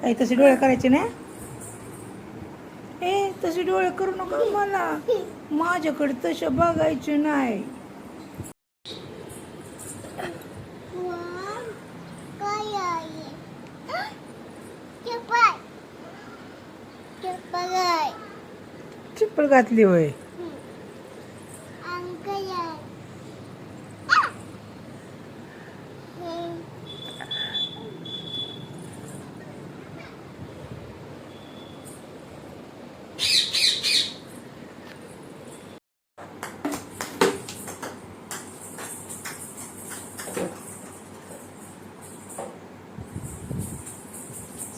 काही तसे डोळे करायचे ना. ए तसे डोळे करू नका मला, माझ्याकडे तसे बघायचे नाही. चप्पल घातली होय.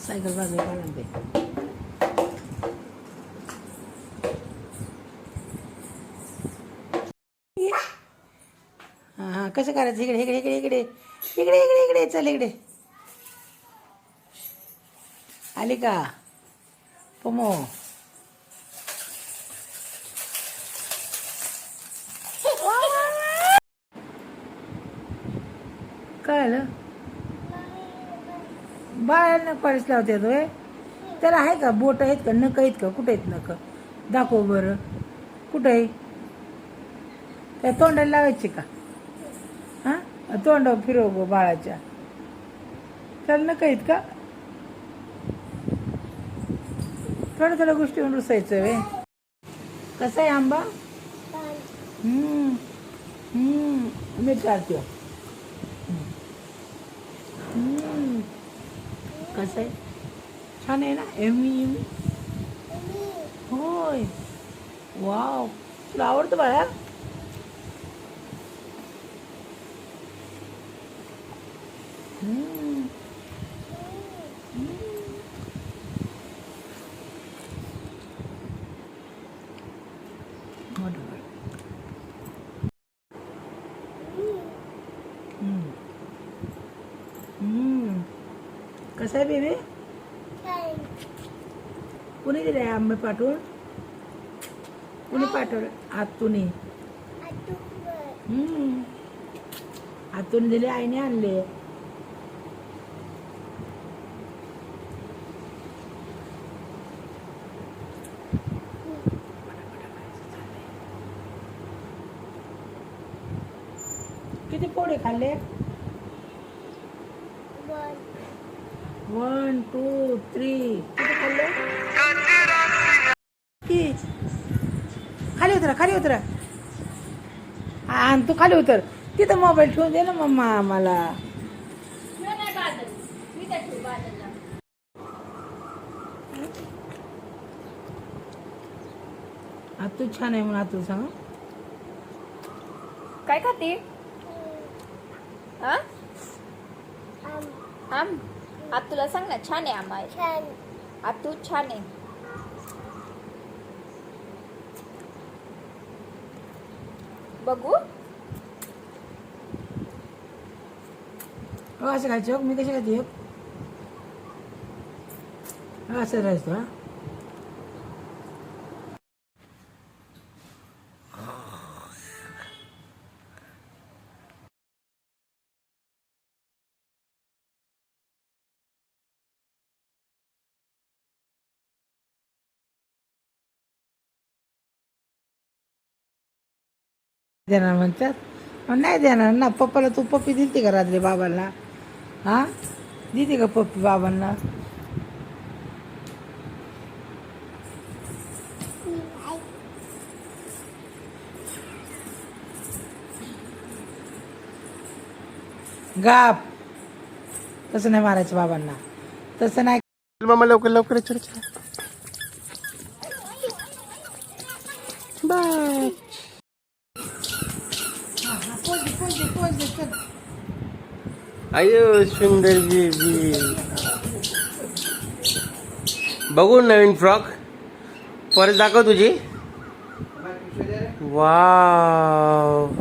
सायकल बाजूला काढून दे. हां कसं करायचं? इकडे इकडे इकडे इकडे इकडे इकडे इकडे चल इकडे. आली का पमो? काय आलं? बाळाला पाळीस लावते होय. त्याला आहे का बोट आहेत का, नख आहेत का? कुठे आहेत नख? दाखव बरं. कुठं आहे? त्या तोंडाला लावायची का? हां तोंडावर फिरव गो बाळाच्या. त्याला नख आहेत का? थोड्या थोड्या गोष्टीवर रुसायचं वे. कसा आहे आंबा? मीठ काढते. कसं आहे? छान आहे ना? एमी एमी होय. वाव, तुला आवडतं बाळा? कसं आहे बेबी? कुणी दिले आंबे पाठवून? कुणी पाठवलं? आतूने. आतून दिले, आईने आणले. किती पोळे खाल्ले? 1 2 3. किती खाल्ले? खाली उतरा, खाली उतरा. आणि तू खाली उतर. तिथं मोबाईल ठेवून दे ना मम्मा आम्हाला. आतू छान आहे म्हणून आतू सांग. काय खाते? आम आत तुला सांग ना, छान आहे आम्हा. आतू छान आहे. बघू असं खायचं. मी कशी खाते? असं राहायचं. हा देणार म्हणतात. नाही देणार ना. पप्पाला तू पप्पी दिलती का रात्री बाबांना? हां दिली का पप्पी बाबांना? गाप. तसं नाही मारायचं बाबांना. तसं नाही. मामा लवकर लवकर चल चल. बाय. आयो सुंदर बेबी. बघू नवीन फ्रॉक. परत दाखव तुझी. वाव.